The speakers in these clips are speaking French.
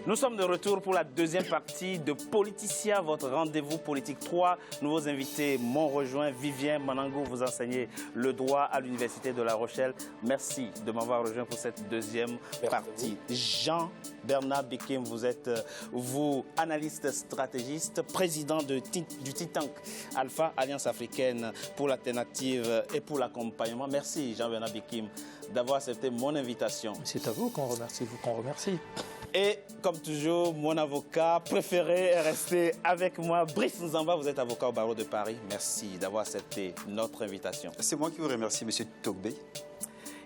Nous sommes de retour pour la deuxième partie de Politicien, votre rendez-vous politique. 3 nouveaux invités m'ont rejoint. Vivien Manangou, vous enseignez le droit à l'Université de La Rochelle. Merci de m'avoir rejoint pour cette deuxième partie. Jean-Bernard Bikim, vous êtes, analyste stratégiste, président du think tank Alpha, Alliance africaine pour l'alternative et pour l'accompagnement. Merci Jean-Bernard Bikim d'avoir accepté mon invitation. C'est à vous qu'on remercie, Et comme toujours, mon avocat préféré est resté avec moi. Brice Nzamba, vous êtes avocat au barreau de Paris. Merci d'avoir accepté notre invitation. C'est moi qui vous remercie, M. Togbé.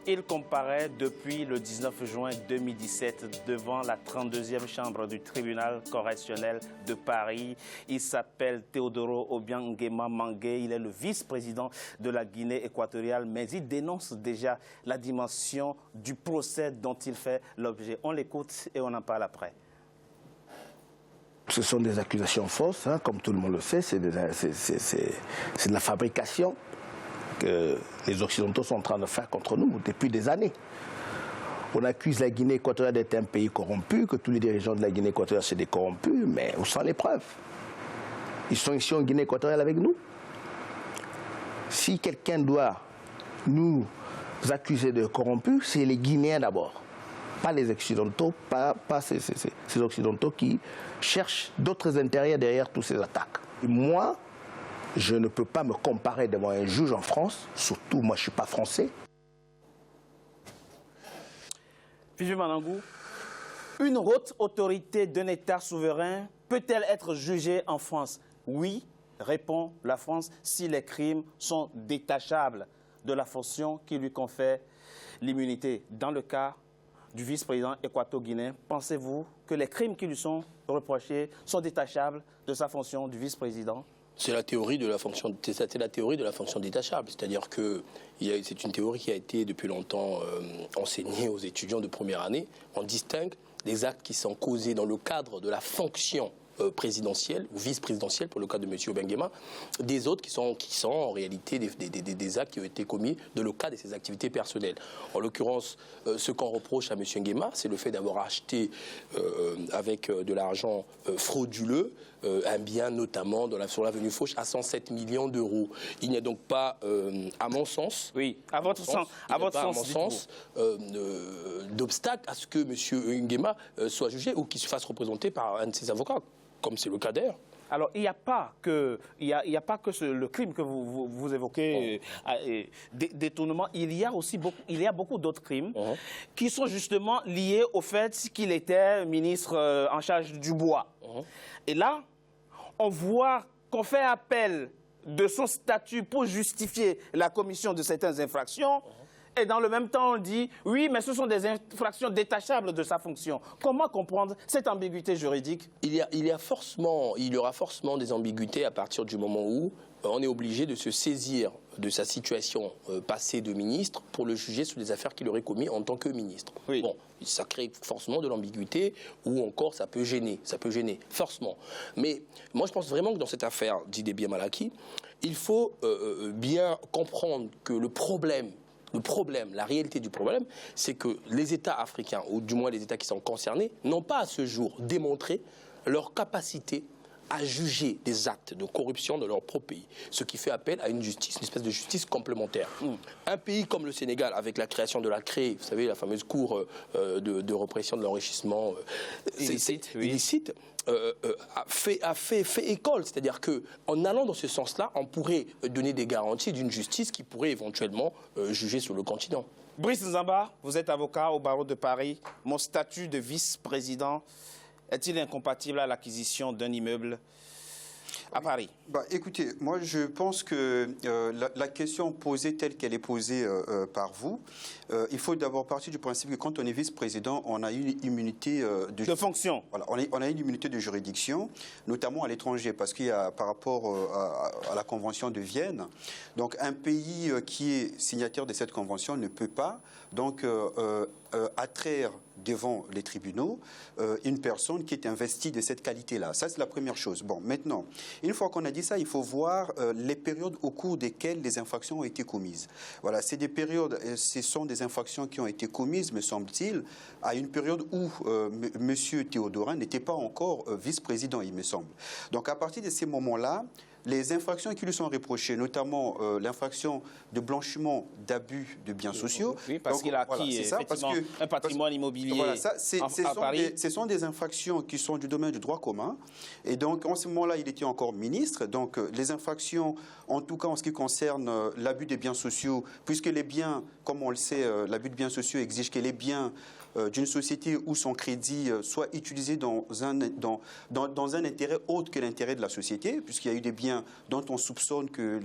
Il comparaît depuis le 19 juin 2017 devant la 32e chambre du tribunal correctionnel de Paris. Il s'appelle Théodoro Obiang Nguema Mangué. Il est le vice-président de la Guinée équatoriale, mais il dénonce déjà la dimension du procès dont il fait l'objet. On l'écoute et on en parle après. Ce sont des accusations fausses, hein, comme tout le monde le sait, c'est de la fabrication que les Occidentaux sont en train de faire contre nous depuis des années. On accuse la Guinée équatoriale d'être un pays corrompu, que tous les dirigeants de la Guinée équatoriale sont des corrompus, mais où sont les preuves? Ils sont ici en Guinée équatoriale avec nous. Si quelqu'un doit nous accuser de corrompus, c'est les Guinéens d'abord, pas les Occidentaux, pas ces Occidentaux qui cherchent d'autres intérêts derrière toutes ces attaques. Et moi, je ne peux pas me comparer devant un juge en France, surtout moi je ne suis pas français. Vivien Manangou, une haute autorité d'un État souverain peut-elle être jugée en France? Oui, répond la France, si les crimes sont détachables de la fonction qui lui confère l'immunité. Dans le cas du vice-président équato-guinéen, pensez-vous que les crimes qui lui sont reprochés sont détachables de sa fonction du vice-président? C'est la théorie de la fonction, détachable, c'est-à-dire que c'est une théorie qui a été depuis longtemps enseignée aux étudiants de première année. On distingue les actes qui sont causés dans le cadre de la fonction présidentielle ou vice-présidentielle, pour le cas de M. Obiang Nguema, des autres qui sont en réalité des actes qui ont été commis dans le cadre de ses activités personnelles. En l'occurrence, ce qu'on reproche à M. Nguema, c'est le fait d'avoir acheté avec de l'argent frauduleux un bien notamment sur l'avenue Foch à 107 millions d'euros. Il n'y a donc pas, à mon sens, d'obstacle à ce que M. Nguema soit jugé ou qu'il se fasse représenter par un de ses avocats, comme c'est le cas d'ailleurs. Alors, il n'y a pas que, le crime que vous évoquez, détournement. Il y a beaucoup d'autres crimes qui sont justement liés au fait qu'il était ministre en charge du bois. Et là, on voit qu'on fait appel de son statut pour justifier la commission de certaines infractions. Et dans le même temps, on dit, oui, mais ce sont des infractions détachables de sa fonction. Comment comprendre cette ambiguïté juridique? Il y aura forcément des ambiguïtés à partir du moment où on est obligé de se saisir de sa situation passée de ministre pour le juger sur des affaires qu'il aurait commises en tant que ministre. Oui. Bon, ça crée forcément de l'ambiguïté ou encore ça peut gêner, forcément. Mais moi je pense vraiment que dans cette affaire d'Idébié Malaki, il faut bien comprendre que le problème, la réalité du problème, c'est que les États africains, ou du moins les États qui sont concernés, n'ont pas à ce jour démontré leur capacité à juger des actes de corruption de leur propre pays, ce qui fait appel à une justice, une espèce de justice complémentaire. Un pays comme le Sénégal, avec la création de la CREI, vous savez, la fameuse cour de répression de l'enrichissement illicite, a fait école, c'est-à-dire qu'en allant dans ce sens-là, on pourrait donner des garanties d'une justice qui pourrait éventuellement juger sur le continent. Brice Nzamba, vous êtes avocat au barreau de Paris. Mon statut de vice-président est-il incompatible à l'acquisition d'un immeuble à Paris? Écoutez, moi je pense que la question posée telle qu'elle est posée par vous, il faut d'abord partir du principe que quand on est vice-président, on a une immunité de fonction. Voilà, on a une immunité de juridiction, notamment à l'étranger, parce qu'il y a par rapport à la Convention de Vienne, donc un pays qui est signataire de cette convention ne peut pas donc attraire devant les tribunaux une personne qui est investie de cette qualité-là. Ça, c'est la première chose. Bon, maintenant, une fois qu'on a dit ça, il faut voir les périodes au cours desquelles les infractions ont été commises. Voilà, c'est des périodes, ce sont des infractions qui ont été commises, me semble-t-il, à une période où M. Théodorin n'était pas encore vice-président, il me semble. Donc, à partir de ces moments-là, les infractions qui lui sont reprochées, notamment l'infraction de blanchiment d'abus de biens sociaux. Oui, parce qu'il a acquis un patrimoine immobilier voilà, à Paris. Ce sont des infractions qui sont du domaine du droit commun. Et donc, en ce moment-là, il était encore ministre. Donc, les infractions, en tout cas en ce qui concerne l'abus des biens sociaux, puisque les biens, comme on le sait, l'abus de biens sociaux exige que les biens d'une société où son crédit soit utilisé dans un intérêt autre que l'intérêt de la société, puisqu'il y a eu des biens dont on soupçonne que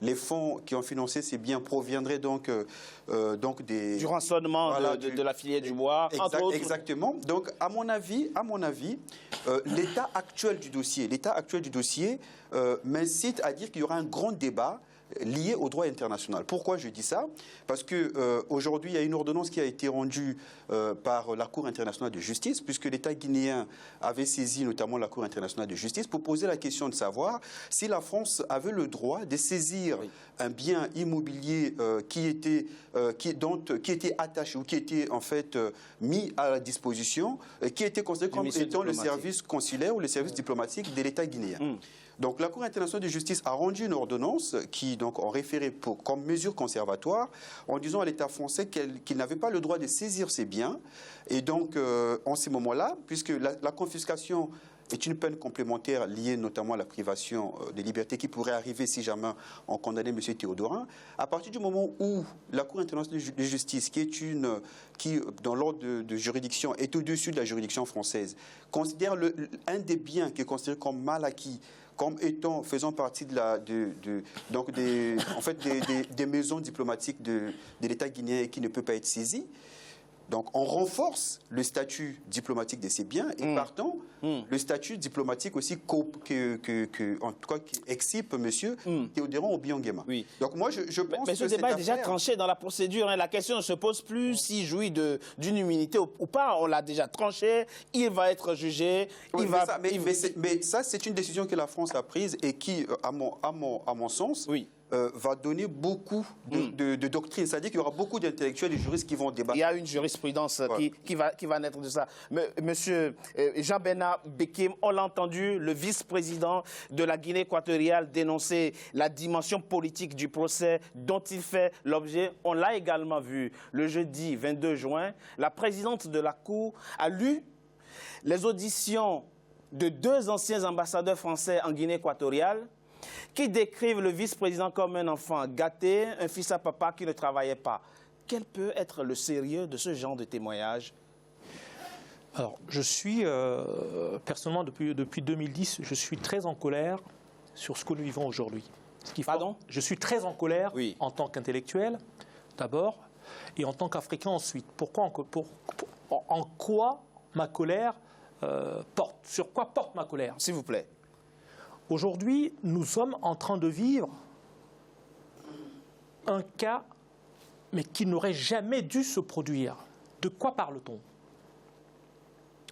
les fonds qui ont financé ces biens proviendraient donc du rançonnement de la filière du bois, entre autres. Exactement. Donc, à mon avis, l'état actuel du dossier m'incite à dire qu'il y aura un grand débat lié au droit international. Pourquoi je dis ça? Parce qu'aujourd'hui, il y a une ordonnance qui a été rendue par la Cour internationale de justice, puisque l'État guinéen avait saisi notamment la Cour internationale de justice pour poser la question de savoir si la France avait le droit de saisir un bien immobilier qui était attaché ou qui était en fait mis à la disposition, qui était considéré comme étant le service consulaire ou le service diplomatique de l'État guinéen. Donc la Cour internationale de justice a rendu une ordonnance qui donc en référé comme mesure conservatoire en disant à l'État français qu'il n'avait pas le droit de saisir ces biens. Et donc en ces moments-là, puisque la confiscation est une peine complémentaire liée notamment à la privation des libertés qui pourrait arriver si jamais on condamnait M. Théodorin, à partir du moment où la Cour internationale de justice, qui dans l'ordre de juridiction est au-dessus de la juridiction française, considère un des biens qui est considéré comme mal acquis, comme faisant partie des maisons diplomatiques de l'État guinéen et qui ne peut pas être saisi. Donc, on renforce le statut diplomatique de ces biens et partant, le statut diplomatique aussi en tout cas, qui excipe M. Théodorin Obiang-Nguema. Oui. Donc, moi, je pense mais ce débat est déjà tranché dans la procédure. Hein. La question ne se pose plus s'il jouit d'une immunité ou pas. On l'a déjà tranché. Il va être jugé. Mais ça, c'est une décision que la France a prise et qui, à mon sens, va donner beaucoup de doctrines. C'est-à-dire qu'il y aura beaucoup d'intellectuels et juristes qui vont débattre. Il y a une jurisprudence qui va naître de ça. Monsieur Jean-Bernard Bekim, on l'a entendu, le vice-président de la Guinée équatoriale dénoncer la dimension politique du procès dont il fait l'objet. On l'a également vu le jeudi 22 juin. La présidente de la Cour a lu les auditions de 2 anciens ambassadeurs français en Guinée équatoriale qui décrivent le vice-président comme un enfant gâté, un fils à papa qui ne travaillait pas. Quel peut être le sérieux de ce genre de témoignage? Alors, je suis, personnellement, depuis 2010, je suis très en colère sur ce que nous vivons aujourd'hui. Pardon? Je suis très en colère en tant qu'intellectuel, d'abord, et en tant qu'Africain ensuite. En quoi ma colère porte? Sur quoi porte ma colère? S'il vous plaît. Aujourd'hui, nous sommes en train de vivre un cas, mais qui n'aurait jamais dû se produire. De quoi parle-t-on?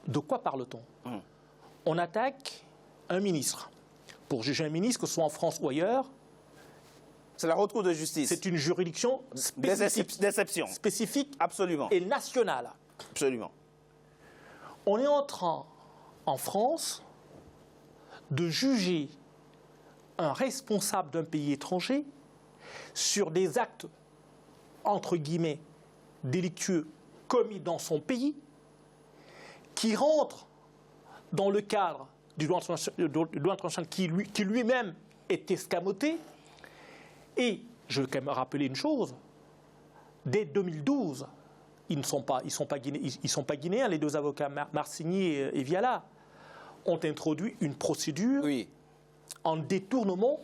De quoi parle-t-on? On attaque un ministre. Pour juger un ministre, que ce soit en France ou ailleurs, c'est la Haute Cour de justice. C'est une juridiction d'exception. Spécifique. Absolument. Et nationale. Absolument. On est en train, en France, de juger un responsable d'un pays étranger sur des actes, entre guillemets, délictueux commis dans son pays, qui rentrent dans le cadre du droit international qui lui-même est escamoté. Et je veux quand même rappeler une chose, dès 2012, ils ne sont pas guinéens, les 2 avocats Marcigny et Viala, ont introduit une procédure en détournement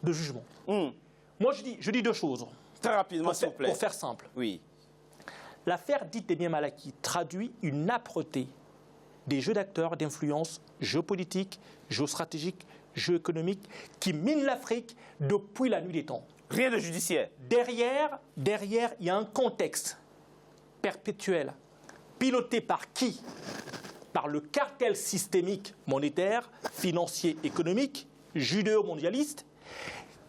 de jugement. Moi, je dis 2 choses. Très rapidement, s'il vous plaît. Pour faire simple. Oui. L'affaire dite des biens mal acquis traduit une âpreté des jeux d'acteurs d'influence géopolitique, géostratégique, géoéconomique qui mine l'Afrique depuis la nuit des temps. Rien de judiciaire. Derrière, il y a un contexte perpétuelle, pilotée par qui? Par le cartel systémique monétaire, financier, économique, judéo-mondialiste,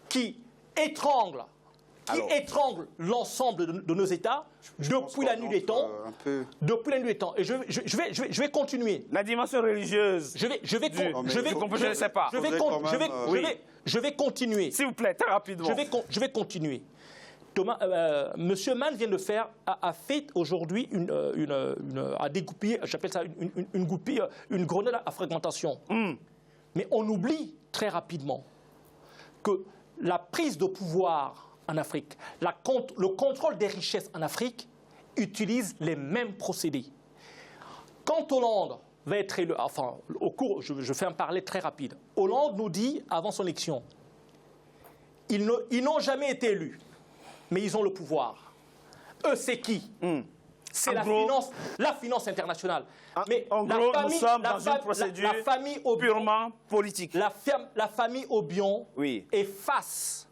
qui étrangle l'ensemble de nos États depuis la nuit des temps. Depuis la nuit des temps. Et je vais continuer. La dimension religieuse. Je vais continuer. S'il vous plaît, très rapidement. Je vais continuer. Thomas, Monsieur Mann vient de faire, a fait aujourd'hui a dégoupillé, j'appelle ça une grenade à fragmentation. Mais on oublie très rapidement que la prise de pouvoir en Afrique, le contrôle des richesses en Afrique utilise les mêmes procédés. Quand Hollande va être élu, enfin, au cours, je fais un parallèle très rapide. Hollande nous dit, avant son élection, ils n'ont jamais été élus, mais ils ont le pouvoir. Eux, c'est qui? C'est la finance internationale. Mais en gros, nous sommes dans une procédure purement politique. La famille Obion est face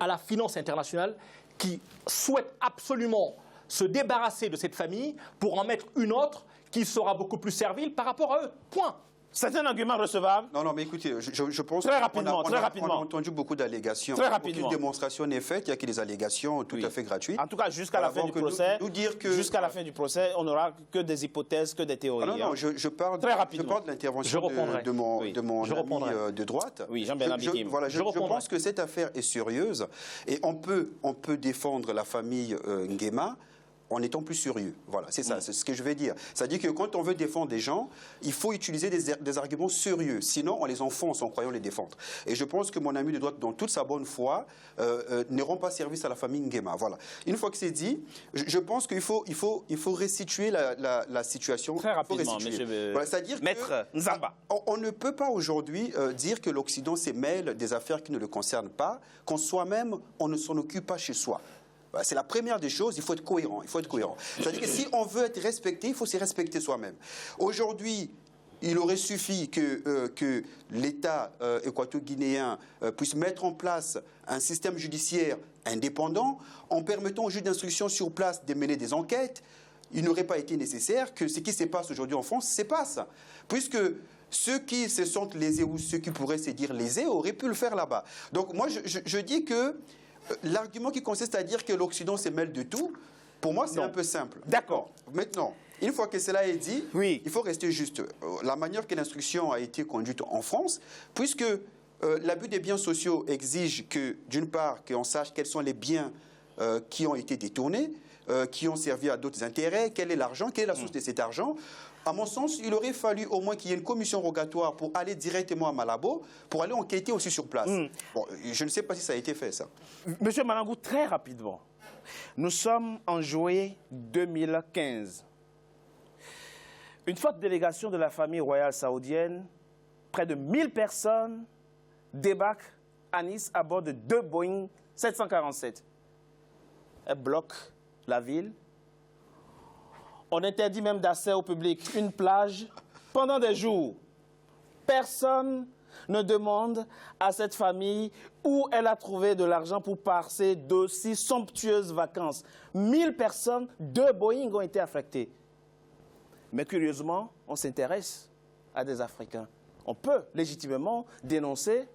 à la finance internationale qui souhaite absolument se débarrasser de cette famille pour en mettre une autre qui sera beaucoup plus servile par rapport à eux. Point. C'est un argument recevable. Non, mais écoutez, je pense très rapidement, on a entendu beaucoup d'allégations. Très rapidement. Aucune démonstration n'est faite, il n'y a que des allégations tout à fait gratuites. En tout cas, jusqu'à la fin du procès, jusqu'à la fin du procès, on n'aura que des hypothèses, que des théories. Non, je parle de l'intervention de mon ami de droite. Oui, Jean-Bernard Bikim. Voilà, je pense que cette affaire est sérieuse et on peut défendre la famille Nguema en étant plus sérieux. Voilà, c'est ça, c'est ce que je vais dire. C'est-à-dire que quand on veut défendre des gens, il faut utiliser des arguments sérieux. Sinon, on les enfonce en croyant les défendre. Et je pense que mon ami de droite, dans toute sa bonne foi, ne rend pas service à la famille Nguema. Voilà. Une fois que c'est dit, je pense qu'il faut restituer la situation. Très rapidement, voilà, c'est-à-dire Maître Nzamba. On ne peut pas aujourd'hui dire que l'Occident se mêle des affaires qui ne le concernent pas, quand soi-même, on ne s'en occupe pas chez soi. C'est la première des choses, il faut être cohérent. C'est-à-dire que si on veut être respecté, il faut se respecter soi-même. Aujourd'hui, il aurait suffi que l'État équato-guinéen puisse mettre en place un système judiciaire indépendant en permettant aux juges d'instruction sur place de mener des enquêtes. Il n'aurait pas été nécessaire que ce qui se passe aujourd'hui en France se passe. Puisque ceux qui se sentent lésés ou ceux qui pourraient se dire lésés auraient pu le faire là-bas. Donc moi, je dis que l'argument qui consiste à dire que l'Occident se mêle de tout, pour moi, c'est un peu simple. D'accord. Maintenant, une fois que cela est dit, il faut rester juste. La manière que l'instruction a été conduite en France, puisque l'abus des biens sociaux exige que, d'une part, qu'on sache quels sont les biens qui ont été détournés, qui ont servi à d'autres intérêts, quel est l'argent, quelle est la source de cet argent. À mon sens, il aurait fallu au moins qu'il y ait une commission rogatoire pour aller directement à Malabo, pour aller enquêter aussi sur place. Bon, je ne sais pas si ça a été fait, ça. Monsieur Malangou, très rapidement, nous sommes en juillet 2015. Une forte délégation de la famille royale saoudienne, près de 1000 personnes, débarquent à Nice à bord de 2 Boeing 747. Elles bloquent la ville. On interdit même d'accès au public, une plage, pendant des jours. Personne ne demande à cette famille où elle a trouvé de l'argent pour passer d'aussi somptueuses vacances. 1000 personnes, 2 Boeing ont été affectées. Mais curieusement, on s'intéresse à des Africains. On peut légitimement dénoncer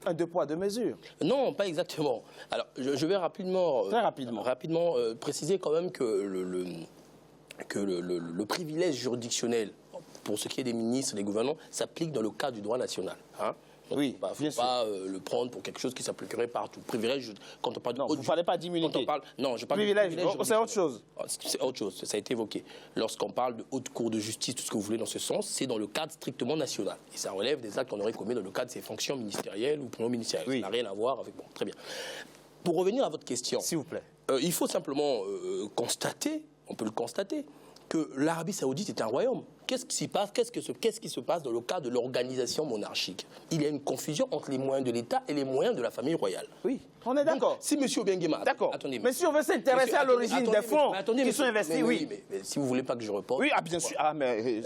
un 2 poids 2 mesures. Non, pas exactement. Alors, je vais rapidement préciser quand même que le privilège juridictionnel pour ce qui est des ministres et des gouvernants s'applique dans le cadre du droit national. Hein. Donc, oui, il ne faut pas le prendre pour quelque chose qui s'appliquerait partout. Privilège, quand on parle non, vous ne parlez pas d'immunité. Non, je parle privilège, c'est autre chose. C'est autre chose, ça a été évoqué. Lorsqu'on parle de haute cour de justice, tout ce que vous voulez dans ce sens, c'est dans le cadre strictement national. Et ça relève des actes qu'on aurait commis dans le cadre de ses fonctions ministérielles ou non ministérielles. Oui. Ça n'a rien à voir avec... Bon, très bien. Pour revenir à votre question... S'il vous plaît. Il faut simplement constater, on peut le constater, que l'Arabie Saoudite est un royaume. Qu'est-ce qui s'y passe? Qu'est-ce qui se passe dans le cadre de l'organisation monarchique? Il y a une confusion entre les moyens de l'État et les moyens de la famille royale. Oui, on est d'accord. Si M. Obiang-Nguema... D'accord. Mais si on veut s'intéresser à l'origine des fonds qui sont investis, oui. Mais si vous ne voulez pas que je réponde... Oui, bien sûr. Ah, mais...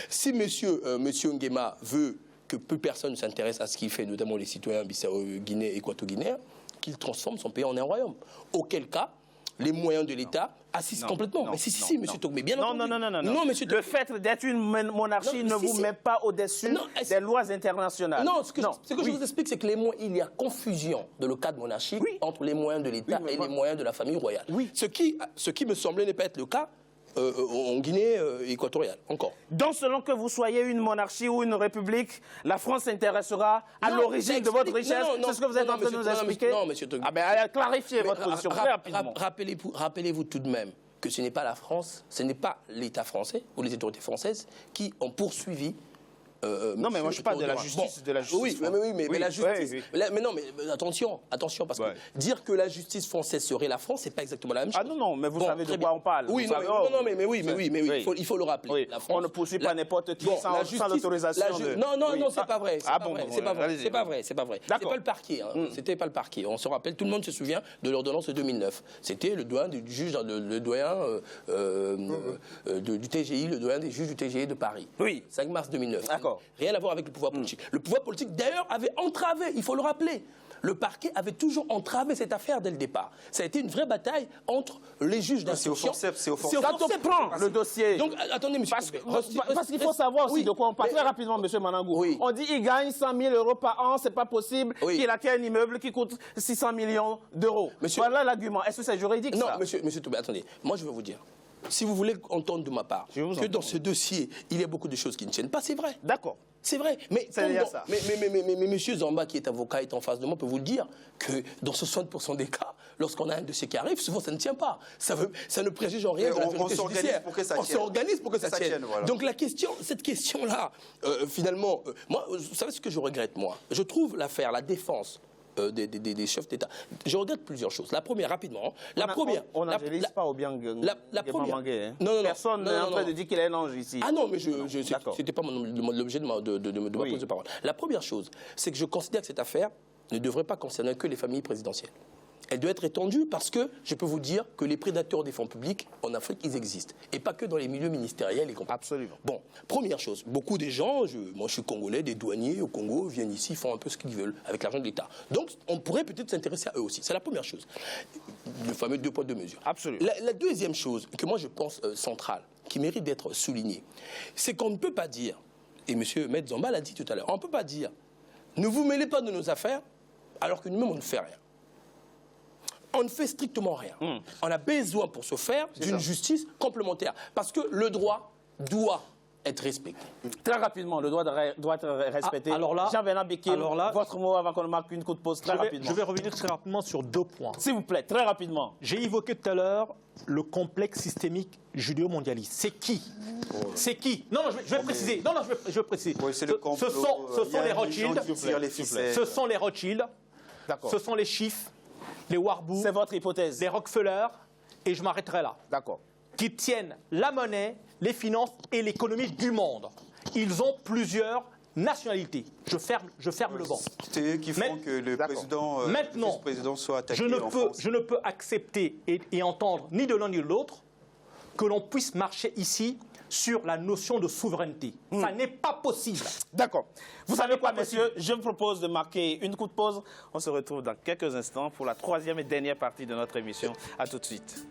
Si M. Nguema veut que peu personne s'intéresse à ce qu'il fait, notamment les citoyens bissau-guinéens et équato-guinéens, qu'il transforme son pays en un royaume. Auquel cas, les moyens de l'État assistent complètement. Mais si, monsieur Togbe, bien entendu. Non, monsieur le fait d'être une monarchie ne vous met pas au-dessus des lois internationales. Non, ce que je vous explique, c'est que il y a confusion de le cadre monarchique entre les moyens de l'État et les moyens de la famille royale. Ce qui me semblait ne pas être le cas en Guinée équatoriale, encore. Donc, selon que vous soyez une monarchie ou une république, la France s'intéressera à l'origine de votre richesse. C'est ce que vous êtes en train de nous expliquer? Non, monsieur Togbe. Ah ben, clarifiez votre position très rapidement. Rappelez-vous tout de même que ce n'est pas la France, ce n'est pas l'État français ou les autorités françaises qui ont poursuivi. Non, mais moi je parle de la justice. Oui, mais la justice. Mais non, mais attention, parce que dire que la justice française serait la France, c'est pas exactement la même chose. Ah non, mais vous savez de quoi on parle. Oui, mais il faut le rappeler. La France, on ne poursuit pas n'importe qui sans l'autorisation. Non, c'est pas vrai. C'est pas vrai. C'est pas le parquet. C'était pas le parquet. On se rappelle, tout le monde se souvient de l'ordonnance de 2009. C'était le doyen du juge, le doyen du TGI, le doyen des juges du TGI de Paris. Oui. 5 mars 2009. D'accord. Rien à voir avec le pouvoir politique. Le pouvoir politique, d'ailleurs, avait entravé, il faut le rappeler. Le parquet avait toujours entravé cette affaire dès le départ. Ça a été une vraie bataille entre les juges d'instruction. C'est au forceps. Quand on prend le dossier... Donc, attendez, monsieur. Parce qu'il faut savoir aussi de quoi on parle. Très rapidement, monsieur Manangou. Oui. On dit qu'il gagne 100 000 € par an, c'est pas possible qu'il acquiert un immeuble qui coûte 600 millions d'euros. Voilà l'argument. Est-ce que c'est juridique, ça? Non, monsieur Toubé, attendez. Moi, je vais vous dire. Si vous voulez entendre de ma part que dans ce dossier, il y a beaucoup de choses qui ne tiennent pas, c'est vrai. D'accord. C'est vrai. Mais monsieur Zamba, qui est avocat, est en face de moi, peut vous le dire que dans 60% des cas, lorsqu'on a un dossier qui arrive, souvent ça ne tient pas. Ça ne préjuge en rien de la vérité judiciaire. On s'organise pour que ça tienne. Voilà. Donc cette question-là, finalement, moi, vous savez ce que je regrette, moi? Je trouve l'affaire, la défense des chefs d'État. Je regrette plusieurs choses. La première, rapidement. On n'angélise pas au bien. La première. Non. Personne n'est en train de dire qu'il est un ange ici. Ah non, mais c'était pas l'objet de ma prise de parole. La première chose, c'est que je considère que cette affaire ne devrait pas concerner que les familles présidentielles. Elle doit être étendue parce que je peux vous dire que les prédateurs des fonds publics en Afrique, ils existent. Et pas que dans les milieux ministériels et compagnie. Absolument. Bon, première chose, beaucoup des gens, moi je suis congolais, des douaniers au Congo, viennent ici, font un peu ce qu'ils veulent avec l'argent de l'État. Donc on pourrait peut-être s'intéresser à eux aussi. C'est la première chose. Le fameux 2 poids 2 mesures. Absolument. La deuxième chose que moi je pense centrale, qui mérite d'être soulignée, c'est qu'on ne peut pas dire, et M. Maître Zamba l'a dit tout à l'heure, on ne peut pas dire, ne vous mêlez pas de nos affaires alors que nous-mêmes on ne fait rien. On ne fait strictement rien. On a besoin pour ce faire d'une justice complémentaire. Parce que le droit doit être respecté. Très rapidement, le droit doit être respecté. Alors là, Jean-Bernard Bekele, votre mot avant qu'on marque une coup de pause, très rapidement. Je vais revenir très rapidement sur 2 points. S'il vous plaît, très rapidement. J'ai évoqué tout à l'heure le complexe systémique judéo-mondialiste. C'est qui? C'est qui? Non, je vais préciser. Je vais préciser. Oui, ce sont les Rothschild. Ce sont les Rothschild. Ce sont les Schiff, les Warburg, c'est votre hypothèse, les Rockefeller, et je m'arrêterai là. D'accord. Qui tiennent la monnaie, les finances et l'économie du monde. Ils ont plusieurs nationalités. Je ferme le banc. C'est eux qui font que le vice-président soit attaqué en France. Je ne peux accepter et entendre ni de l'un ni de l'autre que l'on puisse marcher ici sur la notion de souveraineté. Ça n'est pas possible. D'accord. Vous savez quoi, messieurs? Je vous propose de marquer une coup de pause. On se retrouve dans quelques instants pour la 3e et dernière partie de notre émission. À tout de suite.